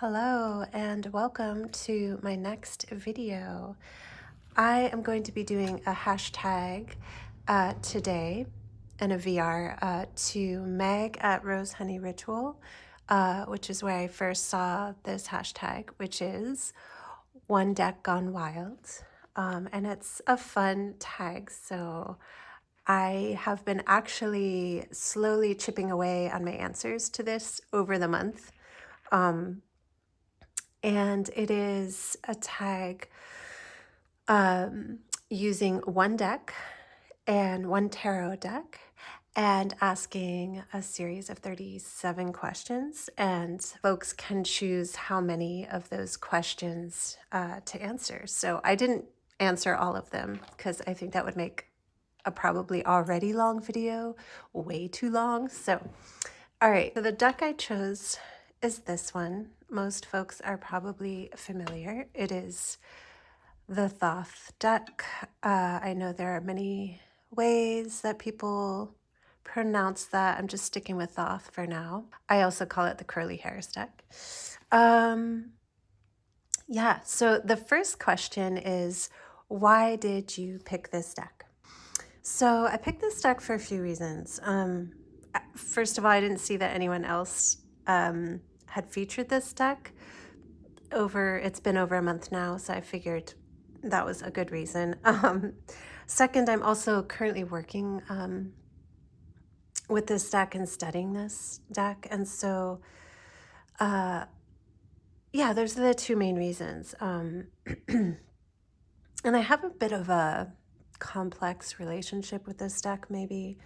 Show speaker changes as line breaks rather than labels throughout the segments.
Hello and welcome to my next video. I am going to be doing a hashtag today and a VR to Meg at Rose Honey Ritual, which is where I first saw this hashtag, which is One Deck Gone Wild. And it's a fun tag, so I have been actually slowly chipping away on my answers to this over the month. And it is a tag using one deck and one tarot deck and asking a series of 37 questions. And folks can choose how many of those questions to answer. So I didn't answer all of them because I think that would make a probably already long video way too long. So, all right, so the deck I chose is this one. Most folks are probably familiar. It is the Thoth deck. I know there are many ways that people pronounce that. I'm just sticking with Thoth for now. I also call it the Curly Hairs deck. Yeah, so the first question is, why did you pick this deck? So I picked this deck for a few reasons. First of all, I didn't see that anyone else had featured this deck. It's been over a month now, so I figured that was a good reason. Second, I'm also currently working with this deck and studying this deck. And so, yeah, those are the two main reasons. And I have a bit of a complex relationship with this deck, maybe.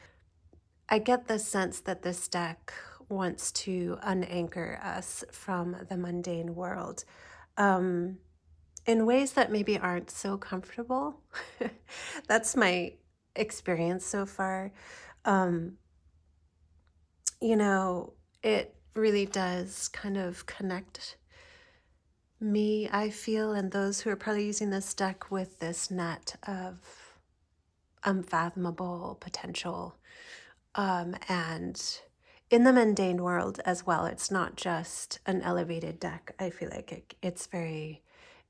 I get the sense that this deck wants to unanchor us from the mundane world in ways that maybe aren't so comfortable. That's my experience so far. It really does kind of connect me, I feel, and those who are probably using this deck with this net of unfathomable potential. And in the mundane world as well, it's not just an elevated deck. I feel like it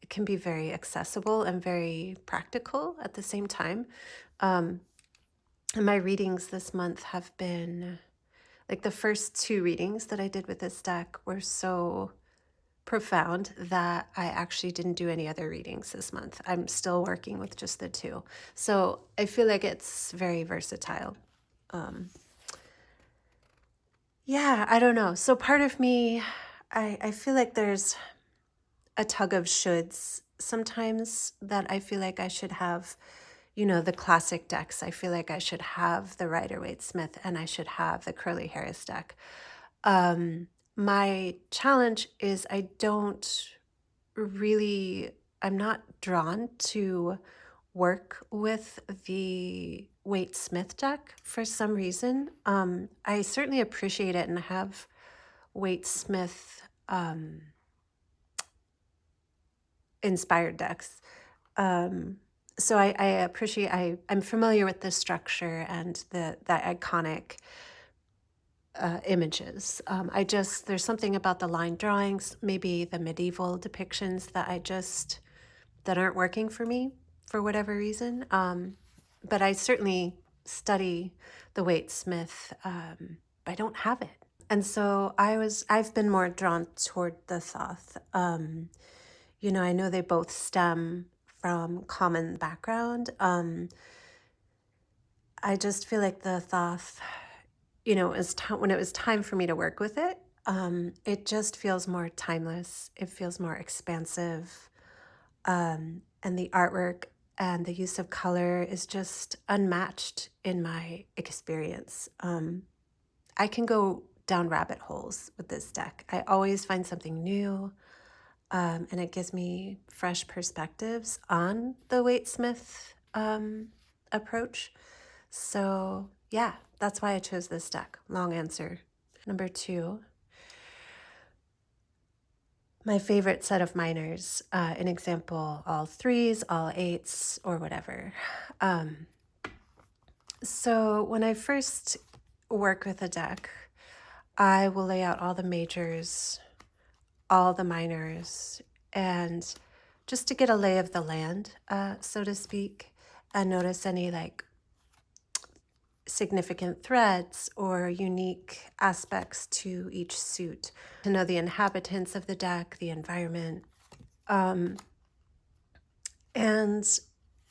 can be very accessible and very practical at the same time. And my readings this month have been, like the first two readings that I did with this deck were so profound that I actually didn't do any other readings this month. I'm still working with just the two. So I feel like it's very versatile. Yeah, I don't know. So part of me, I feel like there's a tug of shoulds sometimes that I feel like I should have, the classic decks. I feel like I should have the Rider-Waite-Smith and I should have the Curly Harris deck. My challenge is I'm not drawn to work with the Waite-Smith deck for some reason. I certainly appreciate it and have Waite-Smith inspired decks. So I appreciate, I'm familiar with the structure and the iconic images. There's something about the line drawings, maybe the medieval depictions that aren't working for me for whatever reason. But I certainly study the Waite-Smith, but I don't have it. And so I've been more drawn toward the Thoth. I know they both stem from common background. I just feel like the Thoth, when it was time for me to work with it, it just feels more timeless. It feels more expansive. And the artwork and the use of color is just unmatched in my experience. I can go down rabbit holes with this deck. I always find something new, and it gives me fresh perspectives on the Waite-Smith approach. So yeah, that's why I chose this deck. Long answer. Number 2. My favorite set of minors, an example, all 3s, all 8s, or whatever. So when I first work with a deck, I will lay out all the majors, all the minors and just to get a lay of the land, so to speak, and notice any like significant threads or unique aspects to each suit, to know the inhabitants of the deck, the environment. And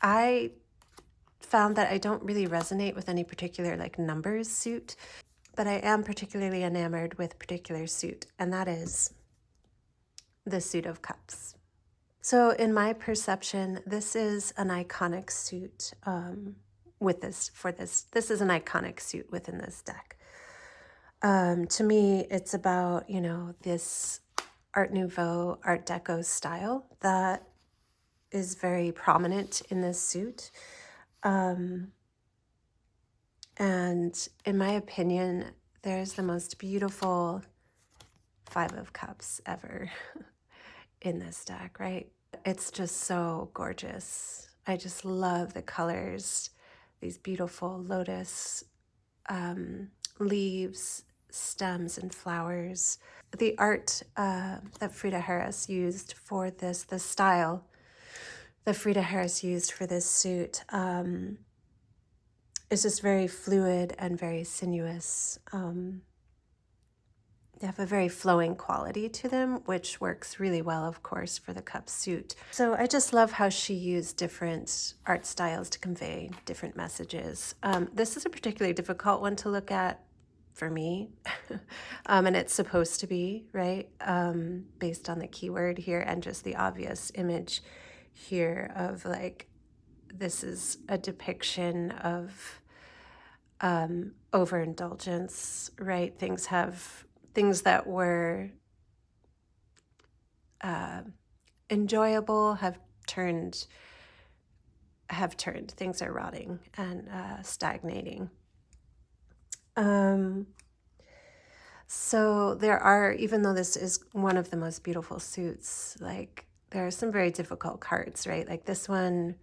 I found that I don't really resonate with any particular like numbers suit, but I am particularly enamored with a particular suit, and that is the suit of cups. So in my perception, this is an iconic suit this is an iconic suit within this deck. To me, it's about, you know, this Art Nouveau, Art Deco style that is very prominent in this suit. And in my opinion, there's the most beautiful Five of Cups ever in this deck, right? It's just so gorgeous. I just love the colors, these beautiful lotus leaves, stems, and flowers. The art that Frida Harris used for this, the style that Frida Harris used for this suit is just very fluid and very sinuous. They have a very flowing quality to them, which works really well, of course, for the cup suit. So I just love how she used different art styles to convey different messages. This is a particularly difficult one to look at for me, and it's supposed to be, right, based on the keyword here and just the obvious image here of like, this is a depiction of overindulgence, right? Things that were enjoyable have turned. Things are rotting and stagnating. So there are, even though this is one of the most beautiful suits, like there are some very difficult cards, right? Like this one,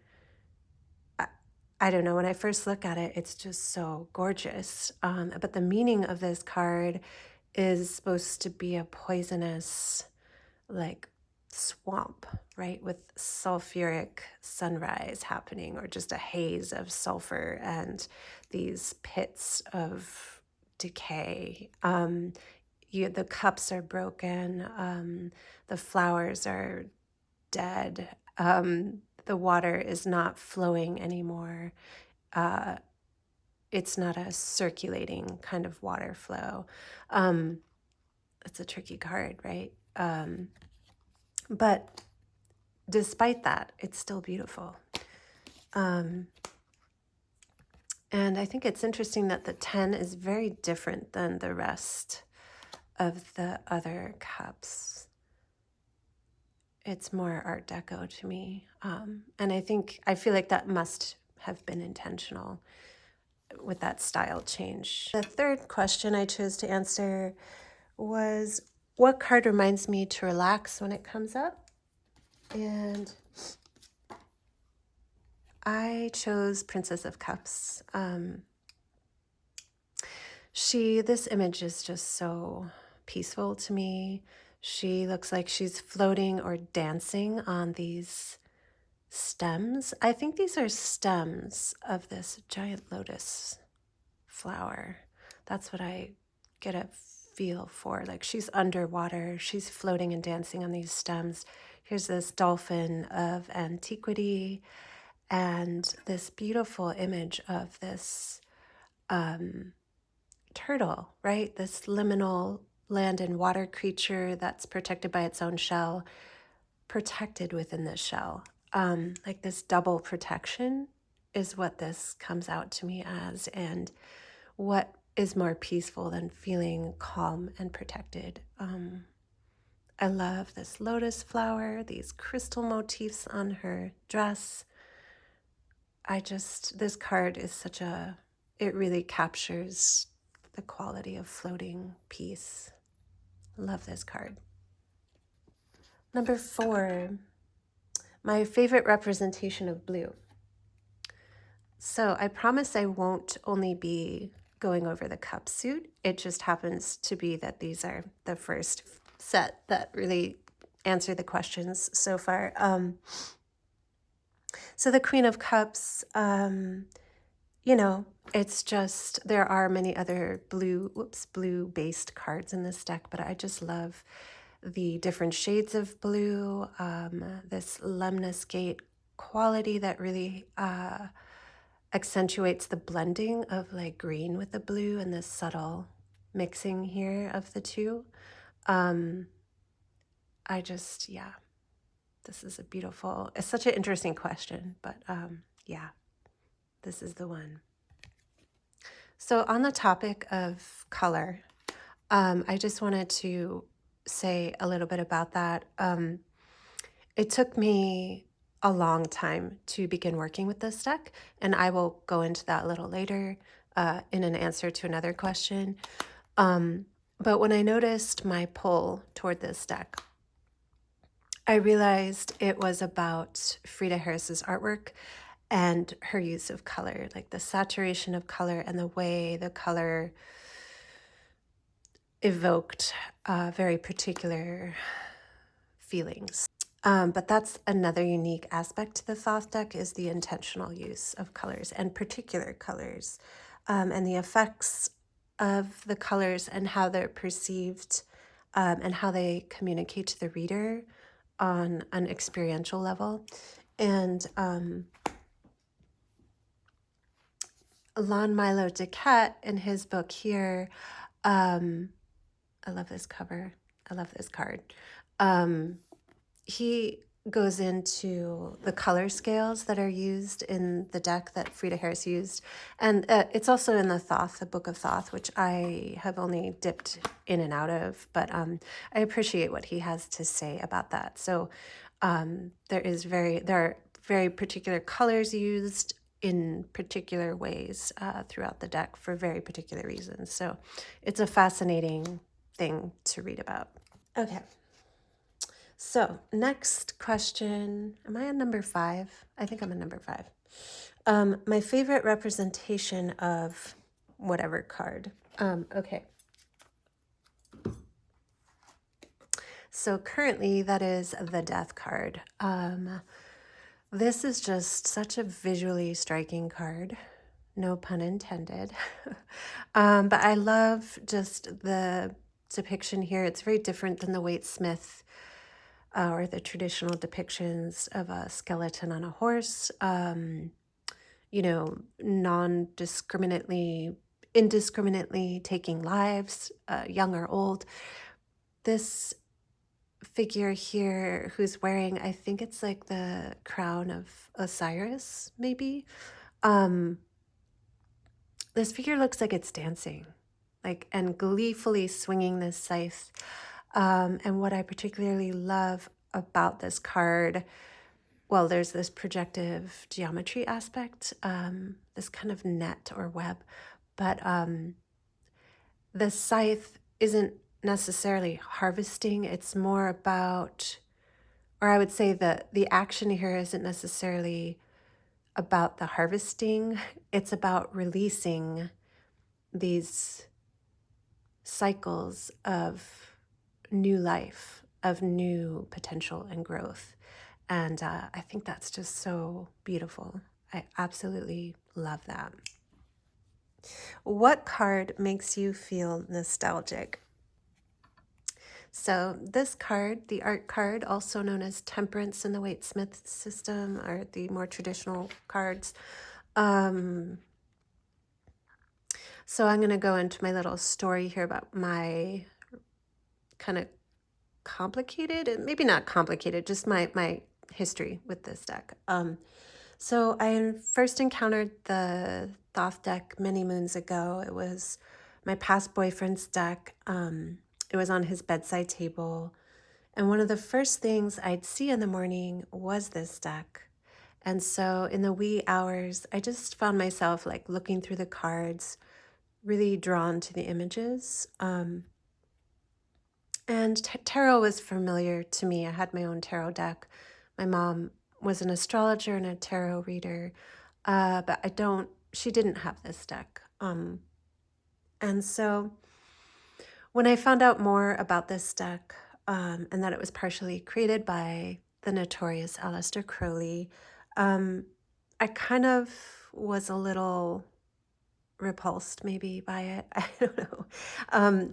I don't know, when I first look at it, it's just so gorgeous. But the meaning of this card is supposed to be a poisonous, like, swamp, right? With sulfuric sunrise happening, or just a haze of sulfur and these pits of decay. The cups are broken. The flowers are dead. The water is not flowing anymore. It's not a circulating kind of water flow. It's a tricky card, right? But despite that, it's still beautiful. And I think it's interesting that the 10 is very different than the rest of the other cups. It's more Art Deco to me. And I feel like that must have been intentional with that style change. The third question I chose to answer was, what card reminds me to relax when it comes up? And I chose Princess of Cups. This image is just so peaceful to me. She looks like she's floating or dancing on these stems. I think these are stems of this giant lotus flower. That's what I get a feel for. Like she's underwater, she's floating and dancing on these stems. Here's this dolphin of antiquity and this beautiful image of this turtle, right? This liminal land and water creature that's protected by its own shell, protected within this shell. Like this double protection is what this comes out to me as. And what is more peaceful than feeling calm and protected? I love this lotus flower, these crystal motifs on her dress. This card is it really captures the quality of floating peace. Love this card. Number 4, my favorite representation of blue. So I promise I won't only be going over the cup suit. It just happens to be that these are the first set that really answer the questions so far. So the Queen of Cups, you know, it's just, there are many other blue-based cards in this deck, but I just love the different shades of blue, this lemniscate quality that really accentuates the blending of like green with the blue and this subtle mixing here of the two. I just, yeah, this is a beautiful, it's such an interesting question, but yeah, this is the one. So on the topic of color, I just wanted to say a little bit about that. It took me a long time to begin working with this deck, and I will go into that a little later in an answer to another question. But when I noticed my pull toward this deck, I realized it was about Frida Harris's artwork and her use of color, like the saturation of color and the way the color evoked very particular feelings. But that's another unique aspect to the Thoth deck is the intentional use of colors and particular colors and the effects of the colors and how they're perceived and how they communicate to the reader on an experiential level. And Lon Milo DeCat in his book here, I love this cover. I love this card. He goes into the color scales that are used in the deck that Frida Harris used. And it's also in the Thoth, the Book of Thoth, which I have only dipped in and out of, but I appreciate what he has to say about that. So there are very particular colors used in particular ways throughout the deck for very particular reasons. So it's a fascinating thing to read about. Okay. So next question, am I on number 5? I think I'm on number 5. My favorite representation of whatever card. Okay. So currently that is the Death card. This is just such a visually striking card. No pun intended. But I love just the depiction here. It's very different than the Waite Smith or the traditional depictions of a skeleton on a horse, you know, indiscriminately taking lives, young or old. This figure here who's wearing, I think it's like the crown of Osiris, maybe. This figure looks like it's dancing, like, and gleefully swinging this scythe. And what I particularly love about this card, well, there's this projective geometry aspect, this kind of net or web, but the scythe isn't necessarily harvesting. It's more about, or I would say that the action here isn't necessarily about the harvesting. It's about releasing these cycles of new life, of new potential and growth. And I think that's just so beautiful. I absolutely love that. What card makes you feel nostalgic? So this card, the art card, also known as Temperance in the Waite Smith system, or the more traditional cards. So I'm going to go into my little story here about my kind of complicated, maybe not complicated, just my history with this deck. So I first encountered the Thoth deck many moons ago. It was my past boyfriend's deck. It was on his bedside table. And one of the first things I'd see in the morning was this deck. And so in the wee hours, I just found myself like looking through the cards, really drawn to the images. And tarot was familiar to me. I had my own tarot deck. My mom was an astrologer and a tarot reader, but she didn't have this deck. And so when I found out more about this deck, and that it was partially created by the notorious Aleister Crowley. Um, I kind of was a little repulsed maybe by it. I don't know.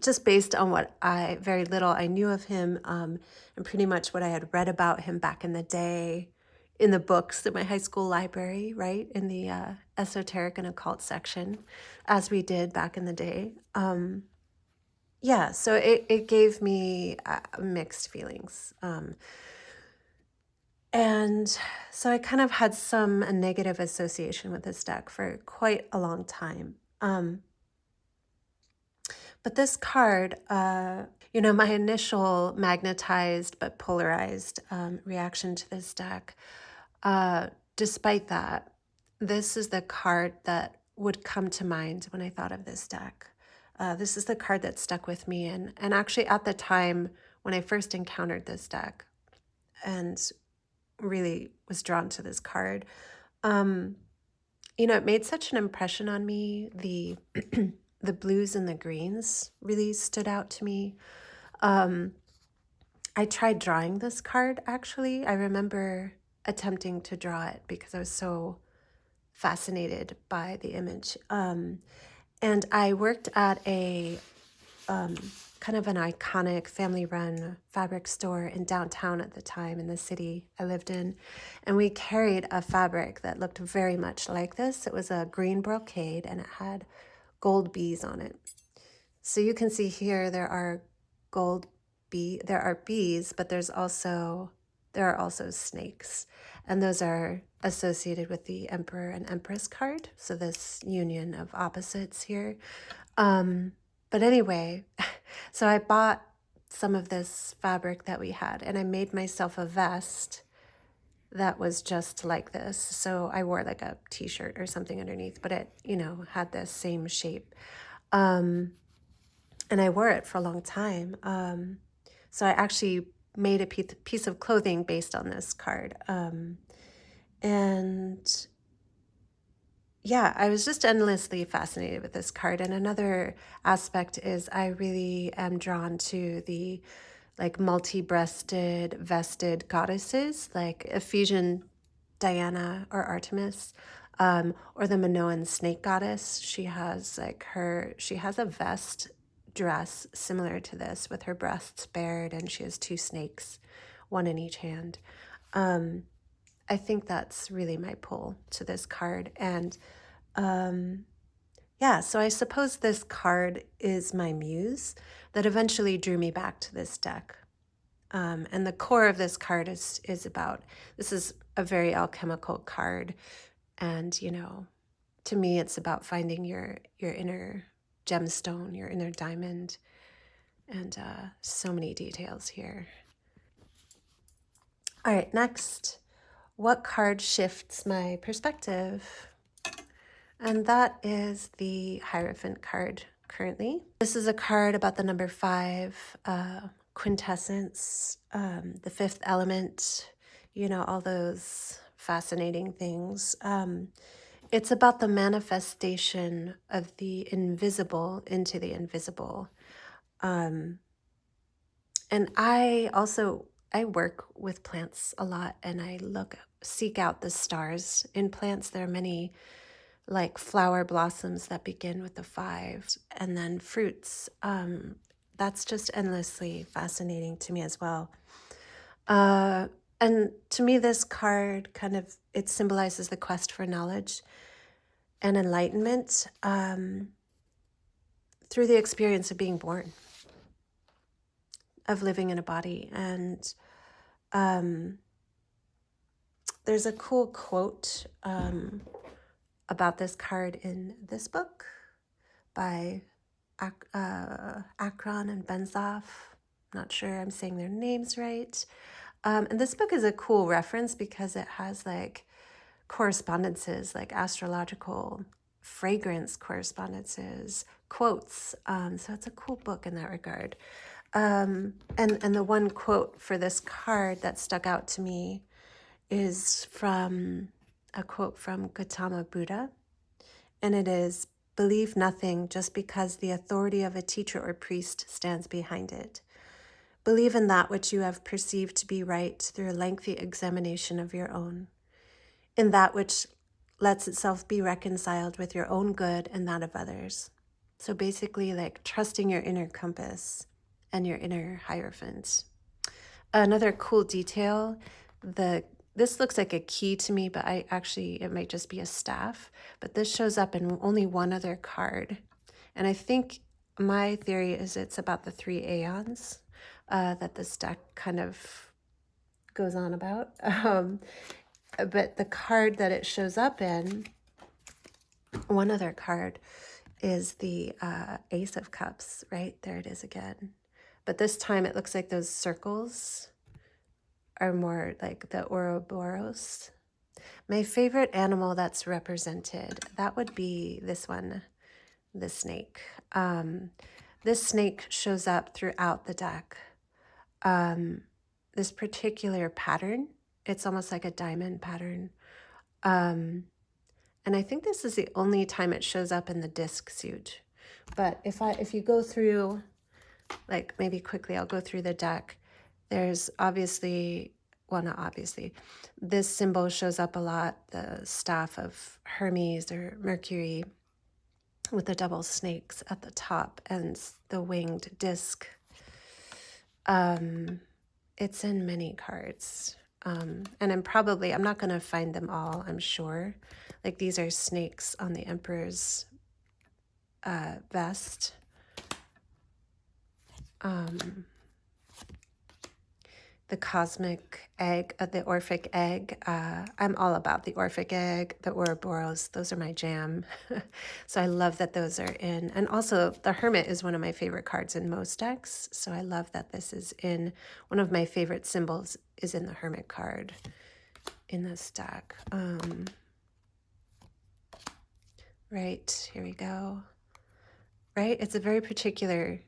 Just based on what very little I knew of him, and pretty much what I had read about him back in the day in the books at my high school library, right? In the esoteric and occult section, as we did back in the day. Yeah, so it gave me mixed feelings. And so I kind of had some a negative association with this deck for quite a long time. But this card, my initial magnetized but polarized reaction to this deck, despite that, this is the card that would come to mind when I thought of this deck. This is the card that stuck with me. And actually, at the time when I first encountered this deck and really was drawn to this card, it made such an impression on me. The blues and the greens really stood out to me. I tried drawing this card, actually. I remember attempting to draw it because I was so fascinated by the image. And I worked at a kind of an iconic family-run fabric store in downtown at the time in the city I lived in. And we carried a fabric that looked very much like this. It was a green brocade and it had gold bees on it. So you can see here there are there are bees, but there are also snakes. And those are associated with the Emperor and Empress card. So this union of opposites here. But anyway, so I bought some of this fabric that we had and I made myself a vest that was just like this. So I wore like a t-shirt or something underneath, but it, had this same shape. And I wore it for a long time. So I actually made a piece of clothing based on this card. And yeah, I was just endlessly fascinated with this card. And another aspect is I really am drawn to the like multi-breasted, vested goddesses, like Ephesian Diana or Artemis, or the Minoan snake goddess. She has a vest dress similar to this with her breasts bared, and she has two snakes, one in each hand. I think that's really my pull to this card. And yeah, so I suppose this card is my muse that eventually drew me back to this deck. And the core of this card is about, this is a very alchemical card. And, to me, it's about finding your inner gemstone, your inner diamond, and so many details here. All right, next, what card shifts my perspective? And that is the Hierophant card currently. This is a card about the number 5, quintessence, the 5th element, all those fascinating things. It's about the manifestation of the invisible into the invisible. And I work with plants a lot, and I seek out the stars in plants. There are many like flower blossoms that begin with the 5 and then fruits. That's just endlessly fascinating to me as well. And to me, this card it symbolizes the quest for knowledge and enlightenment through the experience of being born, of living in a body. And there's a cool quote about this card in this book by Akron and Benzoff. Not sure I'm saying their names right. And this book is a cool reference because it has like correspondences, like astrological fragrance correspondences, quotes. So it's a cool book in that regard. And the one quote for this card that stuck out to me is a quote from Gautama Buddha. And it is, "Believe nothing just because the authority of a teacher or priest stands behind it. Believe in that which you have perceived to be right through a lengthy examination of your own, in that which lets itself be reconciled with your own good and that of others. So basically, like trusting your inner compass and your inner Hierophant. Another cool detail, this looks like a key to me, but it might just be a staff, but this shows up in only one other card. And I think my theory is it's about the 3 aeons that this deck kind of goes on about. But the card that it shows up in, one other card, is the Ace of Cups, right? There it is again. But this time it looks like those circles are more like the Ouroboros. My favorite animal that's represented, that would be this one, the snake. This snake shows up throughout the deck. This particular pattern, it's almost like a diamond pattern. And I think this is the only time it shows up in the disc suit. But if you go through, like maybe quickly, I'll go through the deck. There's obviously, well, not obviously, this symbol shows up a lot, the staff of Hermes or Mercury with the double snakes at the top and the winged disc. It's in many cards. And I'm not going to find them all, I'm sure. Like these are snakes on the Emperor's vest. The cosmic egg, the Orphic egg. I'm all about the Orphic egg, the Ouroboros. Those are my jam. So I love that those are in. And also the Hermit is one of my favorite cards in most decks. So I love that this is in. One of my favorite symbols is in the Hermit card in this deck. Right, here we go. Right, it's a very particular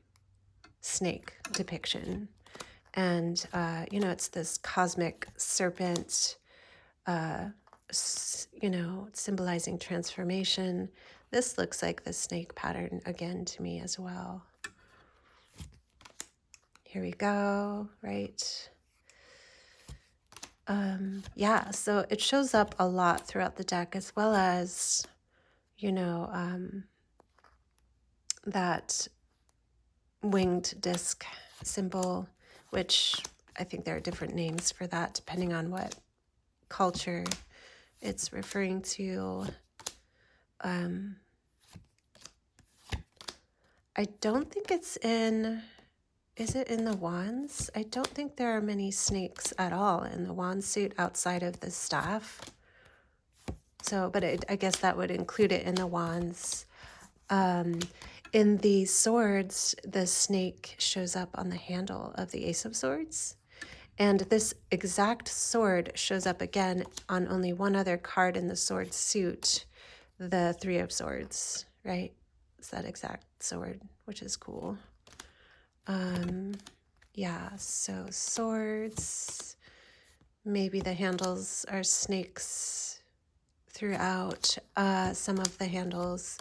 snake depiction. And, it's this cosmic serpent, symbolizing transformation. This looks like the snake pattern again to me as well. Here we go, right? Yeah, so it shows up a lot throughout the deck, as well as, that winged disc symbol, which I think there are different names for that depending on what culture it's referring to. I don't think it's in, is it in the wands? I don't think there are many snakes at all in the wand suit outside of the staff. So, but I guess that would include it in the wands. In the swords, the snake shows up on the handle of the Ace of Swords. And this exact sword shows up again on only one other card in the sword suit, the Three of Swords, right? It's that exact sword, which is cool. Yeah, so swords, maybe the handles are snakes throughout some of the handles.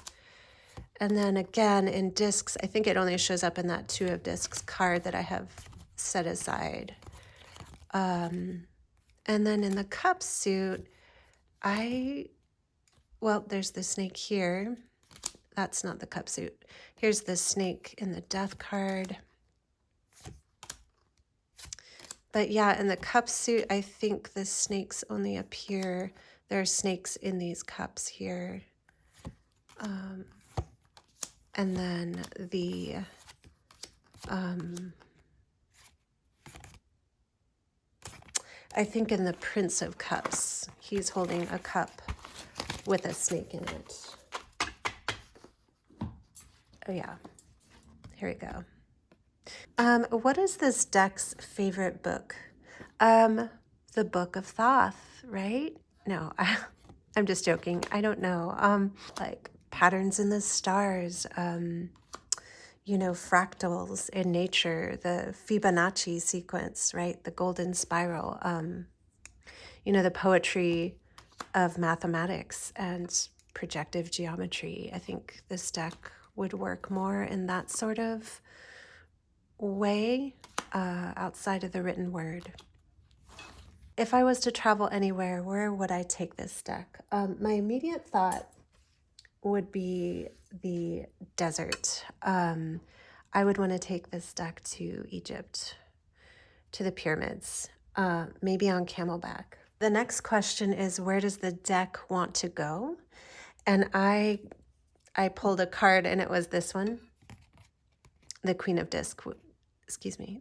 And then again, in discs, I think it only shows up in that Two of Discs card that I have set aside. And then in the cup suit, there's the snake here. That's not the cup suit. Here's the snake in the death card. But yeah, in the cup suit, I think the snakes only appear, there are snakes in these cups here. And then the I think in the Prince of Cups, he's holding a cup with a snake in it. Oh yeah, here we go. What is this deck's favorite book? The Book of Thoth, right? No, I'm just joking. I don't know. Like patterns in the stars, fractals in nature, the Fibonacci sequence, right? The golden spiral, the poetry of mathematics and projective geometry. I think this deck would work more in that sort of way. outside of the written word. If I was to travel anywhere, where would I take this deck? My immediate thought would be the desert. I would want to take this deck to Egypt, to the pyramids, maybe on camelback. The next question is, where does the deck want to go? And I pulled a card, and it was this one, the Queen of Discs,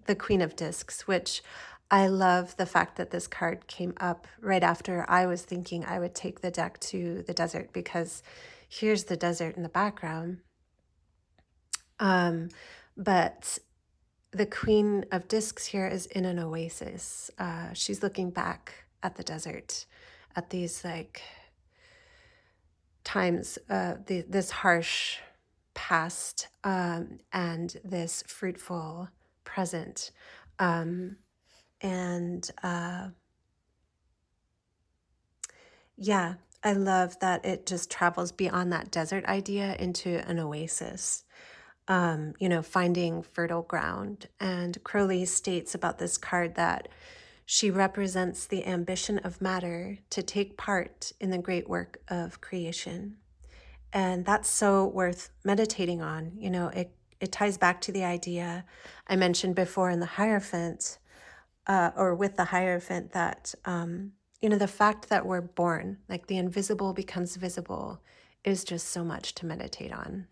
the Queen of Discs, which I love the fact that this card came up right after I was thinking I would take the deck to the desert, because here's the desert in the background. But the Queen of Discs here is in an oasis. She's looking back at the desert, at these like times, this harsh past, and this fruitful present. Yeah, I love that it just travels beyond that desert idea into an oasis, finding fertile ground. And Crowley states about this card that she represents the ambition of matter to take part in the great work of creation. And that's so worth meditating on. It ties back to the idea I mentioned before in the Hierophant, or with the Hierophant, that, the fact that we're born, like the invisible becomes visible, is just so much to meditate on.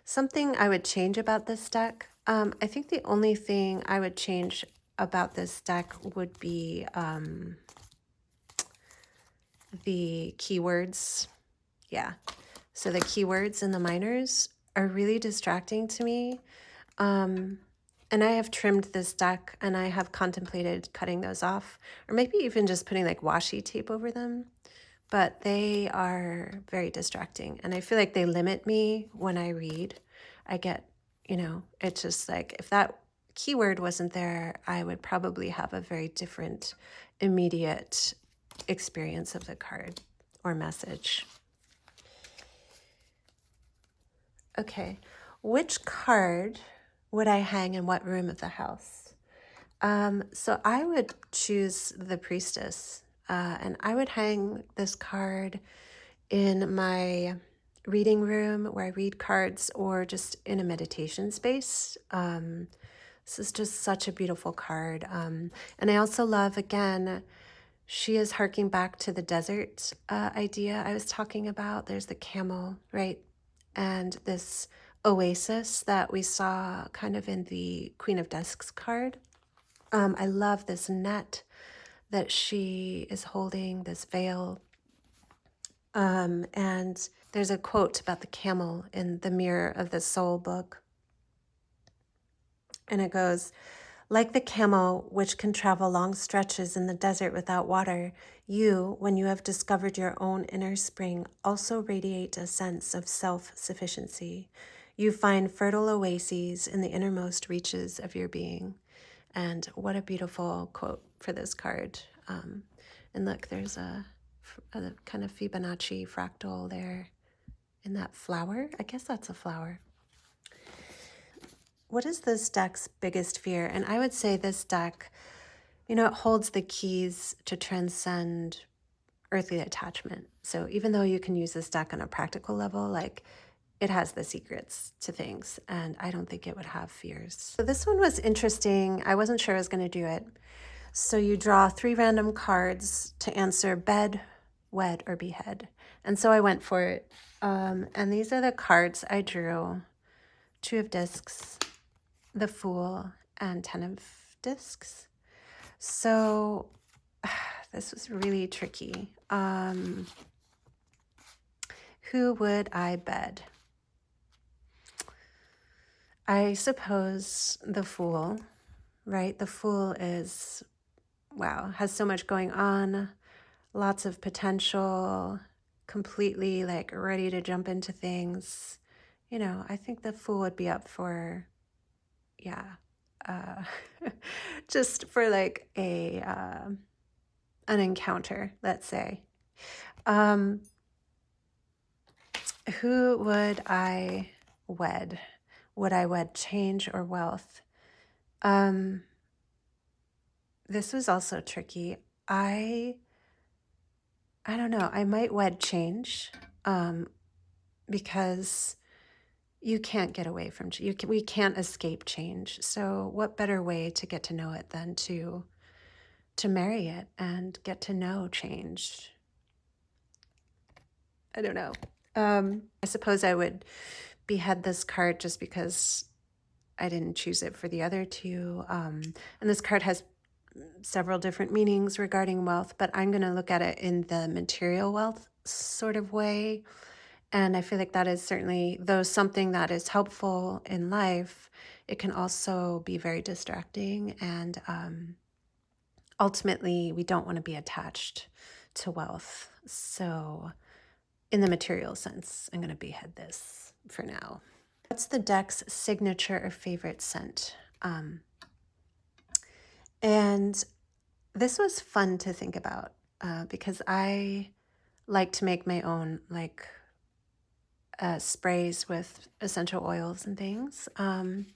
Something I would change about this deck, I think the only thing I would change about this deck would be the keywords. Yeah. So the keywords and the minors are really distracting to me. And I have trimmed this deck, and I have contemplated cutting those off, or maybe even just putting like washi tape over them. But they are very distracting, and I feel like they limit me when I read. I get, it's just like, if that keyword wasn't there, I would probably have a very different immediate experience of the card or message. Okay, which card would I hang in what room of the house? So I would choose the Priestess, and I would hang this card in my reading room where I read cards, or just in a meditation space. This is just such a beautiful card. And I also love, again, she is harking back to the desert idea I was talking about. There's the camel, right? And this oasis that we saw kind of in the Queen of Discs card. I love this net that she is holding, this veil. And there's a quote about the camel in the Mirror of the Soul book. And it goes, like the camel, which can travel long stretches in the desert without water, you, when you have discovered your own inner spring, also radiate a sense of self-sufficiency. You find fertile oases in the innermost reaches of your being. And what a beautiful quote for this card. And look, there's a kind of Fibonacci fractal there in that flower. I guess that's a flower. What is this deck's biggest fear? And I would say this deck, it holds the keys to transcend earthly attachment. So even though you can use this deck on a practical level, like, it has the secrets to things, and I don't think it would have fears. So this one was interesting. I wasn't sure I was going to do it. So you draw 3 random cards to answer bed, wed, or behead. And so I went for it. And these are the cards I drew. 2 of Discs, the Fool, and 10 of Discs. So this was really tricky. Who would I bed? I suppose the Fool, right? The Fool is, wow, has so much going on, lots of potential, completely like ready to jump into things. I think the Fool would be up for, just for like an encounter, let's say. Who would I wed? Would I wed change or wealth? Um, this was also tricky. I don't know. I might wed change, because you can't get away from we can't escape change. So what better way to get to know it than to marry it and get to know change? I don't know. I suppose I would behead this card just because I didn't choose it for the other two. And this card has several different meanings regarding wealth, but I'm going to look at it in the material wealth sort of way. And I feel like that is certainly, though something that is helpful in life, it can also be very distracting. And ultimately, we don't want to be attached to wealth. So, in the material sense, I'm going to behead this for now. What's the deck's signature or favorite scent? And this was fun to think about because I like to make my own sprays with essential oils and things. And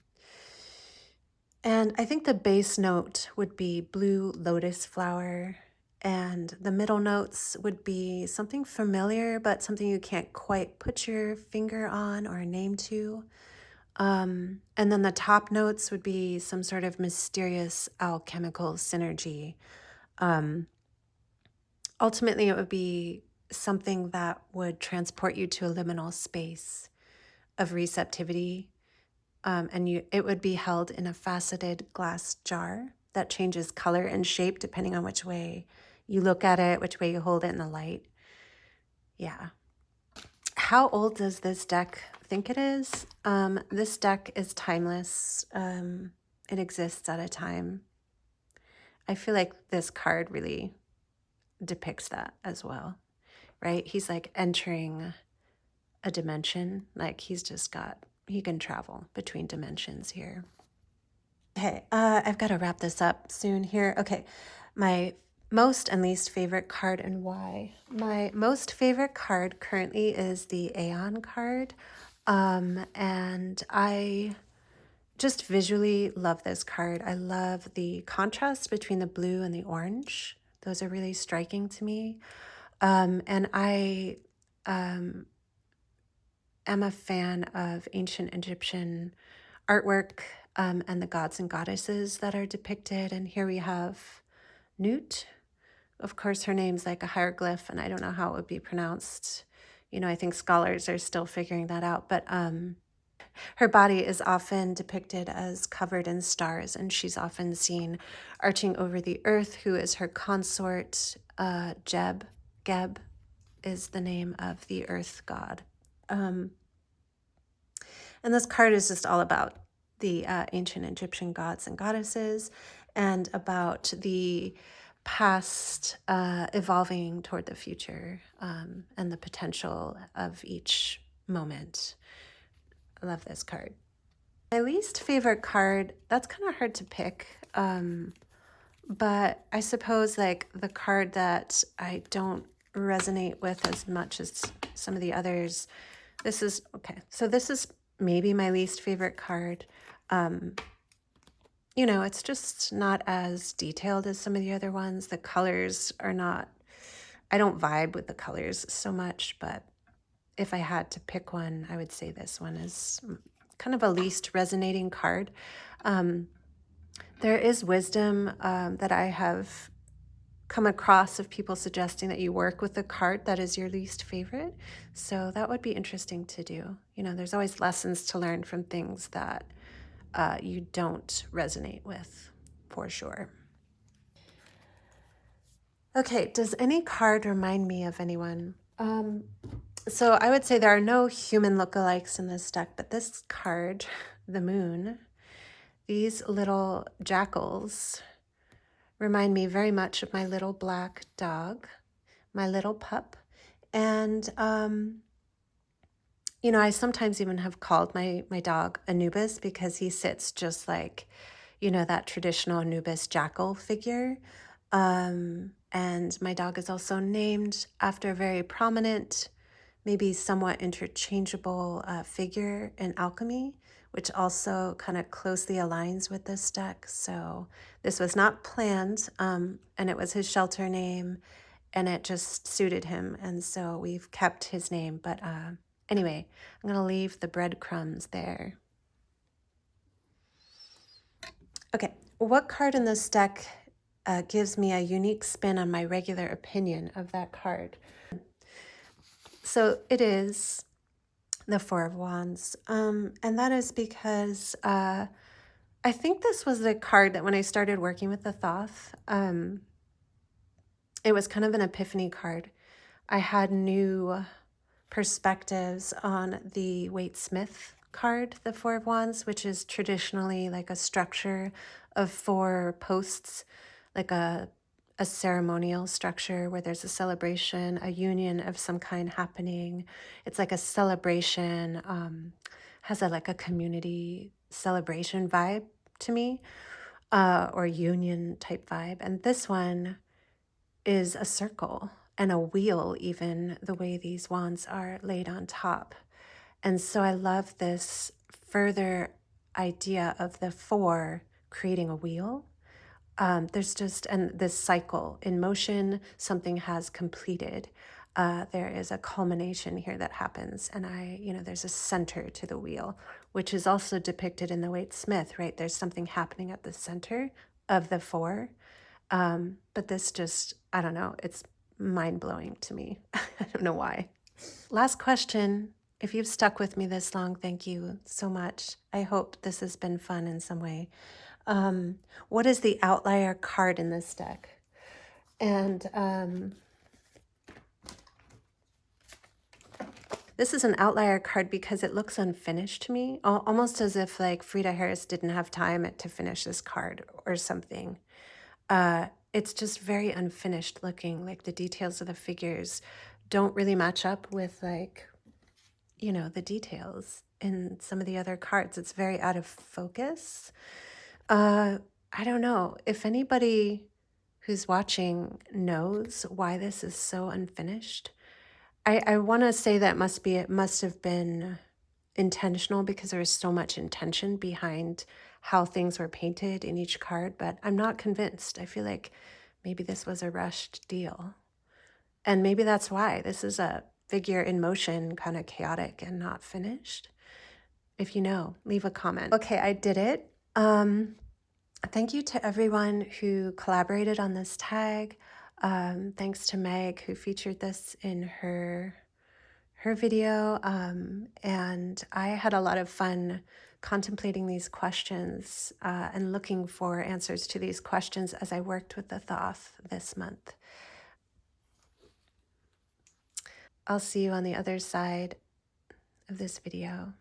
I think the base note would be blue lotus flower, and the middle notes would be something familiar, but something you can't quite put your finger on or a name to. And then the top notes would be some sort of mysterious alchemical synergy. Ultimately, it would be something that would transport you to a liminal space of receptivity. It would be held in a faceted glass jar that changes color and shape depending on which way you look at it, which way you hold it in the light. Yeah. How old does this deck think it is? This deck is timeless. It exists at a time. I feel like this card really depicts that as well, right? He's like entering a dimension. Like he can travel between dimensions here. Okay, I've got to wrap this up soon here. Okay, my most and least favorite card and why. My most favorite card currently is the Aeon card. And I just visually love this card. I love the contrast between the blue and the orange. Those are really striking to me. And I am a fan of ancient Egyptian artwork and the gods and goddesses that are depicted. And here we have Newt. Of course, her name's like a hieroglyph, and I don't know how it would be pronounced. I think scholars are still figuring that out. But her body is often depicted as covered in stars, and she's often seen arching over the earth, who is her consort, Geb is the name of the earth god. And this card is just all about the ancient Egyptian gods and goddesses and about the past evolving toward the future and the potential of each moment. I love this card. My least favorite card, that's kind of hard to pick. But I suppose like the card that I don't resonate with as much as some of the others, this is maybe my least favorite card. It's just not as detailed as some of the other ones. The colors are not, I don't vibe with the colors so much, but if I had to pick one, I would say this one is kind of a least resonating card. There is wisdom that I have come across of people suggesting that you work with a card that is your least favorite. So that would be interesting to do. There's always lessons to learn from things that you don't resonate with, for sure. Okay, does any card remind me of anyone? So I would say there are no human lookalikes in this deck, but this card, the moon, these little jackals remind me very much of my little black dog, my little pup. And, I sometimes even have called my dog Anubis because he sits just like, that traditional Anubis jackal figure. And my dog is also named after a very prominent, maybe somewhat interchangeable figure in alchemy, which also kind of closely aligns with this deck. So this was not planned, and it was his shelter name, and it just suited him. And so we've kept his name. But anyway, I'm going to leave the breadcrumbs there. Okay, what card in this deck gives me a unique spin on my regular opinion of that card? So it is the Four of Wands. And that is because I think this was the card that when I started working with the Thoth, it was kind of an epiphany card. I had new perspectives on the Waite Smith card, the Four of Wands, which is traditionally like a structure of 4 posts, like a ceremonial structure where there's a celebration, a union of some kind happening. It's like a celebration, has like a community celebration vibe to me, or union type vibe. And this one is a circle and a wheel, even the way these wands are laid on top. And so I love this further idea of the 4 creating a wheel. There's just, and this cycle in motion, something has completed. There is a culmination here that happens. And there's a center to the wheel, which is also depicted in the Waite Smith, right? There's something happening at the center of the 4. But this just, I don't know, it's mind-blowing to me. I don't know why. Last question. If you've stuck with me this long, thank you so much. I hope this has been fun in some way. What is the Outlier card in this deck? And this is an Outlier card because it looks unfinished to me, almost as if like Frida Harris didn't have time to finish this card or something. It's just very unfinished looking, like the details of the figures don't really match up with like, the details in some of the other cards. It's very out of focus. I don't know if anybody who's watching knows why this is so unfinished. I want to say that it must have been intentional because there was so much intention behind how things were painted in each card, but I'm not convinced. I feel like maybe this was a rushed deal. And maybe that's why this is a figure in motion, kind of chaotic and not finished. If you know, leave a comment. Okay, I did it. Thank you to everyone who collaborated on this tag. Thanks to Meg who featured this in her video. And I had a lot of fun contemplating these questions and looking for answers to these questions as I worked with the Thoth this month. I'll see you on the other side of this video.